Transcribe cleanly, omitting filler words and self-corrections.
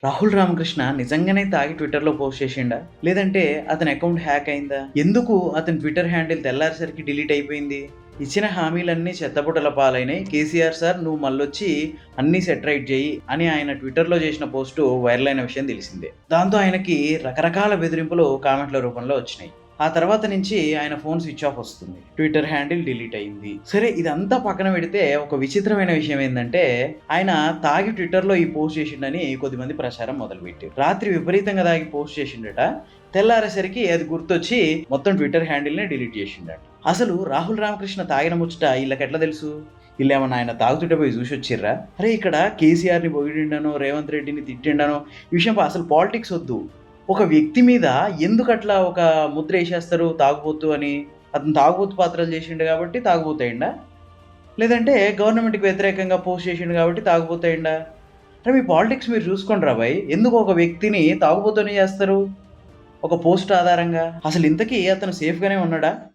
రాహుల్ రామకృష్ణ నిజంగానే తాగి ట్విట్టర్‌లో పోస్ట్ చేసిండా? లేదంటే అతని అకౌంట్ హ్యాక్ అయిందా? ఎందుకు అతని ట్విట్టర్ హ్యాండిల్ తెల్లారేసరికి డిలీట్ అయిపోయింది? ఇచ్చిన హామీలన్నీ చెత్తబుట్టల పాలైనాయి. కేసీఆర్ సార్ నువ్వు మళ్ళొచ్చి అన్నీ సెట్ రైట్ చెయ్యి అని ఆయన ట్విట్టర్‌లో చేసిన పోస్టు వైరల్ అయిన విషయం తెలిసిందే. దాంతో ఆయనకి రకరకాల బెదిరింపులు కామెంట్ల రూపంలో వచ్చినాయి. ఆ తర్వాత నుంచి ఆయన ఫోన్ స్విచ్ ఆఫ్ వస్తుంది. ట్విట్టర్ హ్యాండిల్ డిలీట్ అయింది. సరే ఇదంతా పక్కన పెడితే ఒక విచిత్రమైన విషయం ఏందంటే ఆయన తాగి ట్విట్టర్‌లో ఈ పోస్ట్ చేసిండని కొద్దిమంది ప్రచారం మొదలుపెట్టారు. రాత్రి విపరీతంగా తాగి పోస్ట్ చేసిండట. తెల్లారేసరికి అది గుర్తొచ్చి మొత్తం ట్విట్టర్ హ్యాండిల్‌నే డిలీట్ చేసిండట. అసలు రాహుల్ రామకృష్ణ తాగిన ముచ్చట ఈళ్ళకెట్లా తెలుసు? ఈళ్ళేమన్నా ఆయన తాగుతుంటే పోయి చూసొచ్చిర్రా? అరే ఇక్కడ కేసీఆర్‌ని పొగిడిండనో, రేవంత్ రెడ్డిని తిట్టిండనో ఈ విషయం అసలు పాలిటిక్స్ వద్దు. ఒక వ్యక్తి మీద ఎందుకట్లా ఒక ముద్ర ఏసేస్తారు తాగుబోతు అని? అతను తాగుబోతు పాత్రలు చేసిండు కాబట్టి తాగుబోతయిండా? లేదంటే గవర్నమెంట్‌కి వ్యతిరేకంగా పోస్ట్ చేసిండు కాబట్టి తాగుబోతయిండా? అరే మీ పాలిటిక్స్ మీరు చూసుకోండిరా భాయ్! ఎందుకు ఒక వ్యక్తిని తాగుబోతుని చేస్తారు? ఒక పోస్ట్ ఆధారంగా? అసలు ఇంతకీ అతను సేఫ్‌గానే ఉన్నాడా?